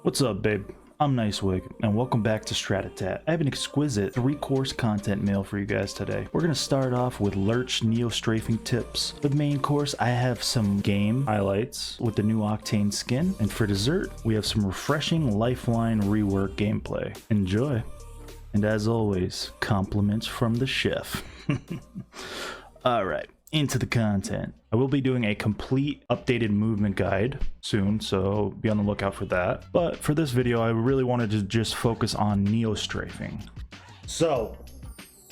What's up, babe? I'm Nicewig, and welcome back to Stratatat. I have an exquisite 3-course content meal for you guys today. We're gonna start off with Lurch neo-strafing tips. For the main course, I have some game highlights with the new OCTANE skin, and for dessert, we have some refreshing Lifeline rework gameplay. Enjoy! And as always, compliments from the chef. Alright, into the content. I will be doing a complete updated movement guide soon, so be on the lookout for that. But for this video, I really wanted to just focus on neo-strafing. So,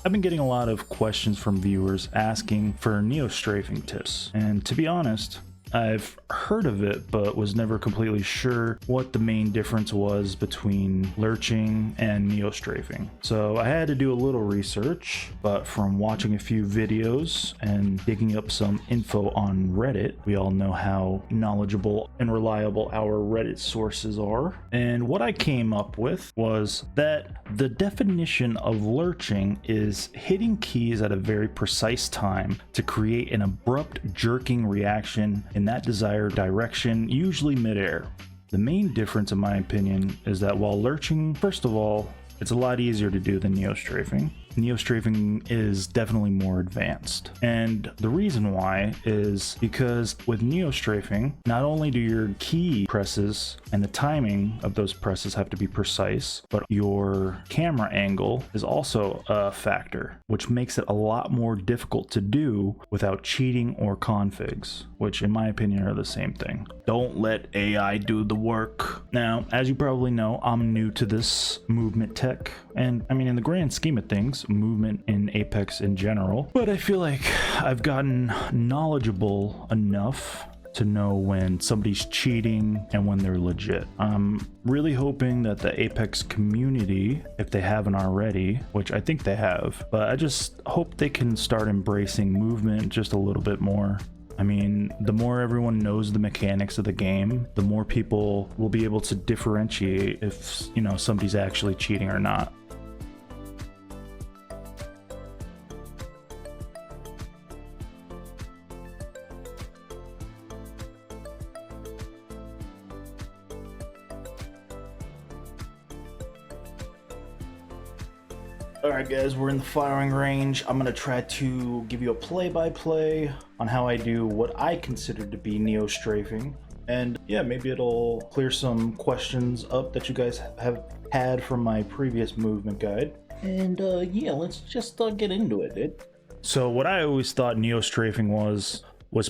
I've been getting a lot of questions from viewers asking for neo-strafing tips, and to be honest, I've heard of it, but was never completely sure what the main difference was between lurching and neo-strafing. So I had to do a little research, but from watching a few videos and digging up some info on Reddit, we all know how knowledgeable and reliable our Reddit sources are. And what I came up with was that the definition of lurching is hitting keys at a very precise time to create an abrupt jerking reaction in that desired direction, usually midair. The main difference, in my opinion, is that while lurching, first of all, it's a lot easier to do than neo-strafing. Neo-strafing is definitely more advanced. And the reason why is because with neo-strafing, not only do your key presses and the timing of those presses have to be precise, but your camera angle is also a factor, which makes it a lot more difficult to do without cheating or configs, which in my opinion are the same thing. Don't let AI do the work. Now, as you probably know, I'm new to this movement tech, and I mean, in the grand scheme of things, movement in Apex in general, but I feel like I've gotten knowledgeable enough to know when somebody's cheating and when they're legit. I'm really hoping that the Apex community, if they haven't already, which I think they have, but I just hope they can start embracing movement just a little bit more. I mean, the more everyone knows the mechanics of the game, the more people will be able to differentiate if, you know, somebody's actually cheating or not. Alright guys, we're in the firing range. I'm gonna try to give you a play-by-play on how I do what I consider to be neo-strafing. And yeah, maybe it'll clear some questions up that you guys have had from my previous movement guide. And yeah, let's just get into it, dude. So what I always thought neo-strafing was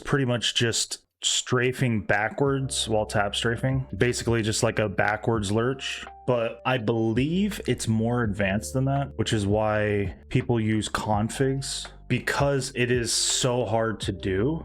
pretty much just strafing backwards while tap strafing, basically just like a backwards lurch. But I believe it's more advanced than that, which is why people use configs, because it is so hard to do.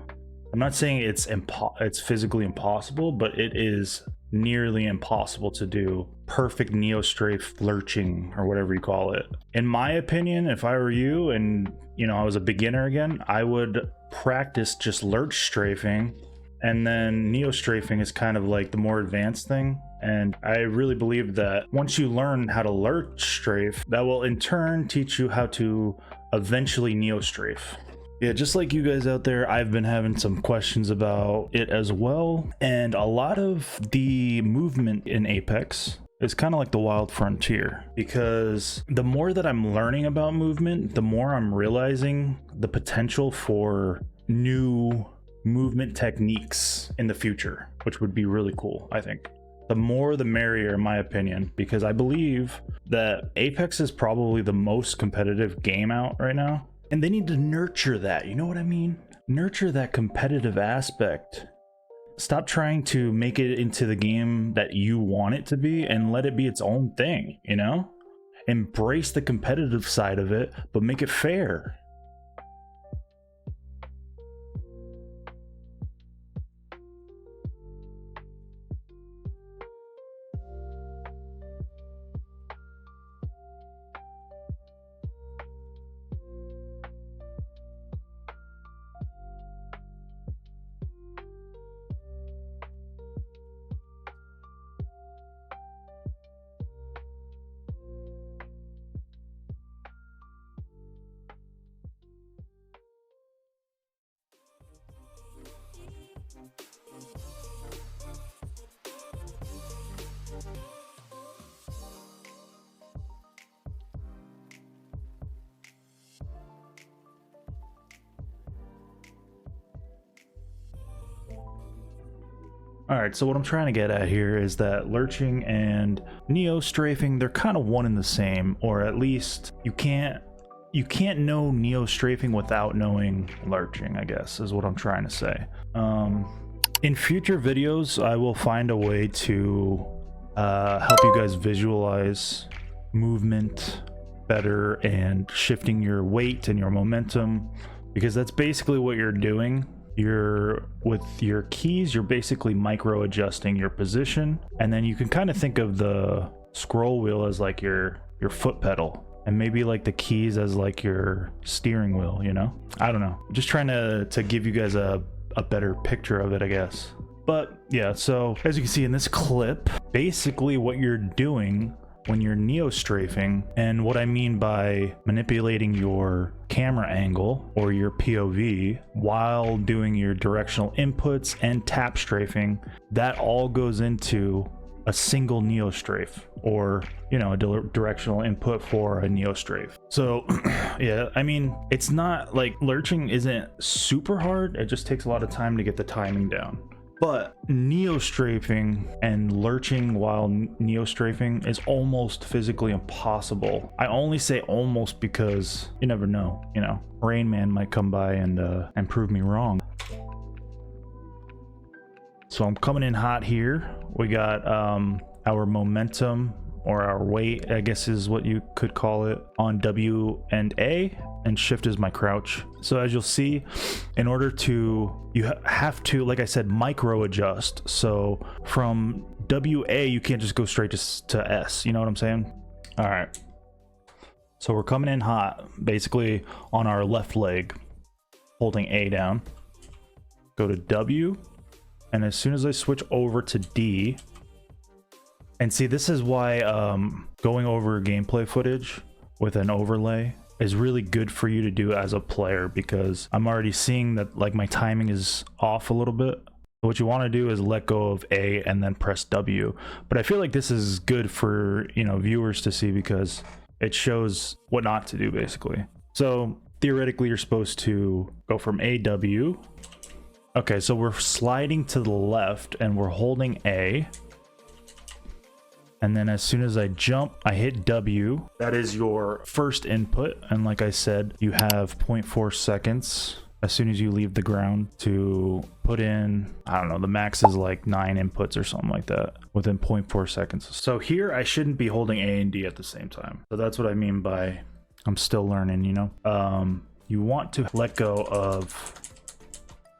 I'm not saying it's physically impossible, but it is nearly impossible to do perfect neo-strafe lurching or whatever you call it. In my opinion, if I were you and you know I was a beginner again, I would practice just lurch strafing, and then neo-strafing is kind of like the more advanced thing. And I really believe that once you learn how to lurch strafe, that will in turn teach you how to eventually neo-strafe. Yeah, just like you guys out there, I've been having some questions about it as well. And a lot of the movement in Apex is kind of like the wild frontier, because the more that I'm learning about movement, the more I'm realizing the potential for new movement techniques in the future, which would be really cool. I think the more the merrier, in my opinion, because I believe that Apex is probably the most competitive game out right now, and they need to nurture that, you know what I mean? Nurture that competitive aspect. Stop trying to make it into the game that you want it to be and let it be its own thing, you know? Embrace the competitive side of it, but make it fair. All right, so what I'm trying to get at here is that lurching and neo strafing, they're kind of one and the same, or at least you can't know neo strafing without knowing lurching, I guess is what I'm trying to say. In future videos, I will find a way to help you guys visualize movement better and shifting your weight and your momentum, because that's basically what you're doing. With your keys, you're basically micro adjusting your position, and then you can kind of think of the scroll wheel as like your foot pedal, and maybe like the keys as like your steering wheel, you know? I don't know, just trying to give you guys a better picture of it, I guess. But yeah, so as you can see in this clip, basically what you're doing when you're neo strafing, and what I mean by manipulating your camera angle or your POV while doing your directional inputs and tap strafing, that all goes into a single neo strafe, or you know, a directional input for a neo strafe. So yeah, I mean, it's not like lurching isn't super hard, it just takes a lot of time to get the timing down. But neo strafing and lurching while neo strafing is almost physically impossible. I only say almost because you never know, you know, Rain Man might come by and prove me wrong. So I'm coming in hot here. We got our momentum, or our weight, I guess is what you could call it, on W and A, and shift is my crouch. So as you'll see, in order to, you have to, like I said, micro adjust. So from WA, you can't just go straight to S, you know what I'm saying? All right. So we're coming in hot, basically on our left leg, holding A down, go to W, and as soon as I switch over to D, and see, this is why going over gameplay footage with an overlay is really good for you to do as a player, because I'm already seeing that like my timing is off a little bit. What you want to do is let go of A and then press W. But I feel like this is good for, you know, viewers to see, because it shows what not to do basically. So theoretically, you're supposed to go from AW. Okay, so we're sliding to the left and we're holding A. And then as soon as I jump, I hit W. That is your first input. And like I said, you have 0.4 seconds as soon as you leave the ground to put in, I don't know, the max is like 9 inputs or something like that within 0.4 seconds. So here I shouldn't be holding A and D at the same time. So that's what I mean by I'm still learning, you know? You want to let go of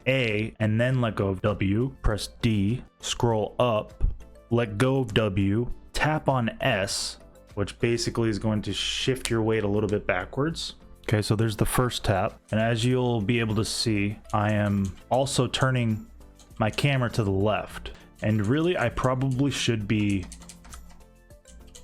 A and then let go of W, press D, scroll up, let go of W, tap on S, which basically is going to shift your weight a little bit backwards. Okay, so there's the first tap. And as you'll be able to see, I am also turning my camera to the left. And really, I probably should be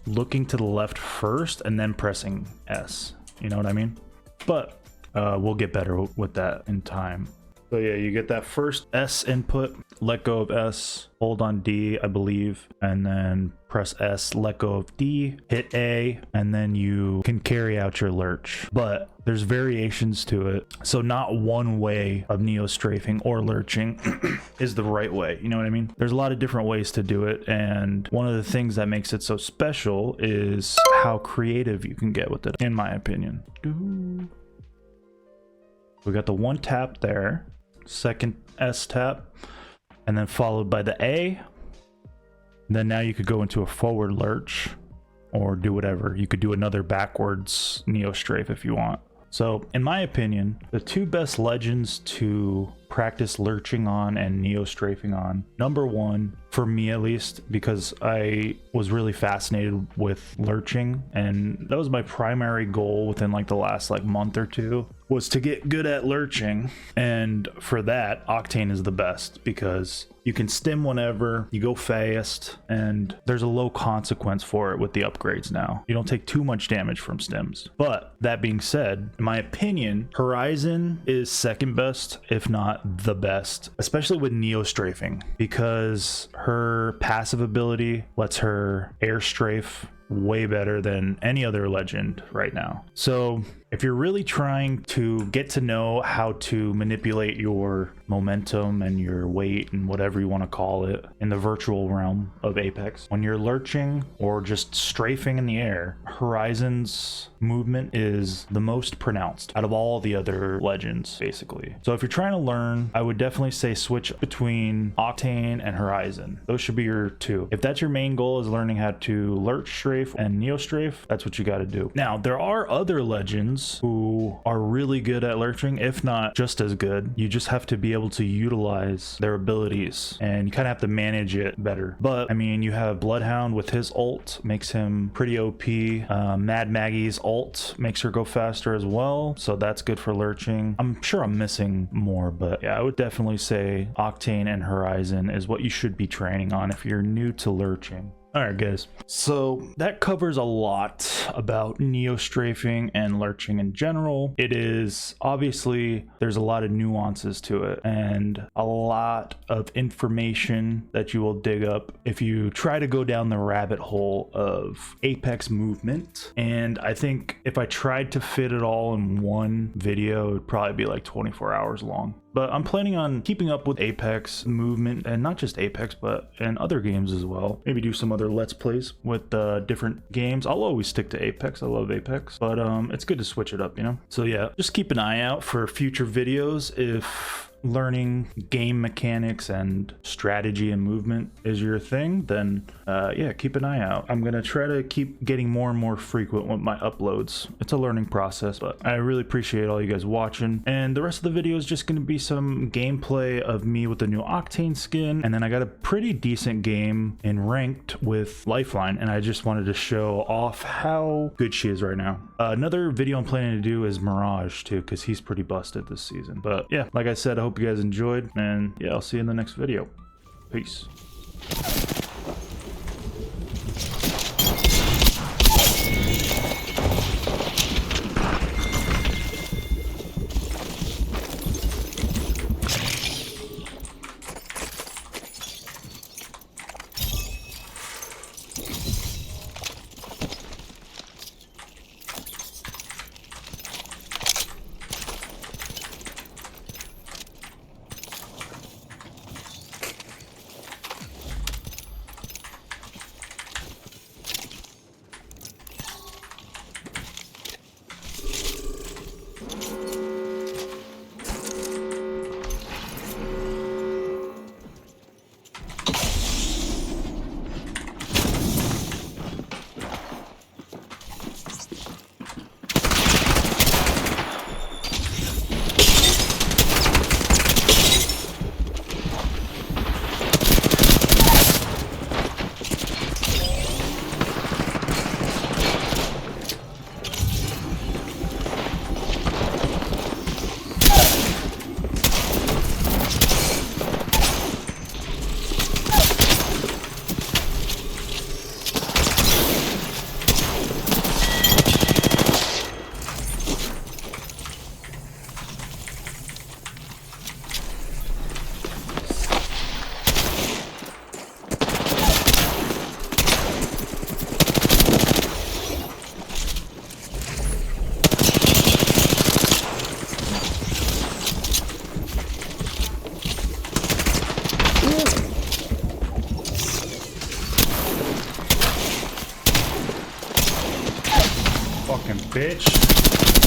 looking to the left first and then pressing S. You know what I mean? But we'll get better with that in time. So yeah, you get that first S input, let go of S, hold on D, I believe, and then press S, let go of D, hit A, and then you can carry out your lurch. But there's variations to it. So not one way of neo strafing or lurching is the right way. You know what I mean? There's a lot of different ways to do it. And one of the things that makes it so special is how creative you can get with it, in my opinion. We got the one tap there, second S tap, and then followed by the A. And then now you could go into a forward lurch or do whatever. You could do another backwards neo strafe if you want. So in my opinion, the two best legends to practice lurching on and neo strafing on, number one, for me at least, because I was really fascinated with lurching, and that was my primary goal within like the last like month or two, was to get good at lurching. And for that, OCTANE is the best, because you can stim whenever, you go fast, and there's a low consequence for it with the upgrades now. You don't take too much damage from stims. But that being said, in my opinion, Horizon is second best, if not the best, especially with neo strafing, because her passive ability lets her air strafe way better than any other legend right now. So If you're really trying to get to know how to manipulate your momentum and your weight and whatever you want to call it in the virtual realm of Apex, when you're lurching or just strafing in the air, Horizon's movement is the most pronounced out of all the other legends, basically. So if you're trying to learn, I would definitely say switch between Octane and Horizon. Those should be your two. If that's your main goal, is learning how to lurch strafe and neo strafe, that's what you got to do. Now, there are other legends who are really good at lurching, if not just as good. You just have to be able to utilize their abilities, and you kind of have to manage it better. But I mean, you have Bloodhound with his ult, makes him pretty OP. Mad Maggie's ult makes her go faster as well, so that's good for lurching. I'm sure I'm missing more, but yeah, I would definitely say Octane and Horizon is what you should be training on if you're new to lurching. All right, guys, so that covers a lot about neo strafing and lurching in general. It is obviously, there's a lot of nuances to it and a lot of information that you will dig up if you try to go down the rabbit hole of Apex movement. And I think if I tried to fit it all in one video, it would probably be like 24 hours long. But I'm planning on keeping up with Apex movement, and not just Apex, but in other games as well. Maybe do some other Let's Plays with different games. I'll always stick to Apex. I love Apex, but it's good to switch it up, you know? So yeah, just keep an eye out for future videos. If learning game mechanics and strategy and movement is your thing, then yeah, keep an eye out. I'm gonna try to keep getting more and more frequent with my uploads. It's a learning process, but I really appreciate all you guys watching, and the rest of the video is just gonna be some gameplay of me with the new Octane skin, and then I got a pretty decent game in ranked with Lifeline, and I just wanted to show off how good she is right now. Another video I'm planning to do is Mirage too, because he's pretty busted this season. But yeah, like I said, I hope you guys enjoyed, and yeah, I'll see you in the next video. Peace. Fucking bitch.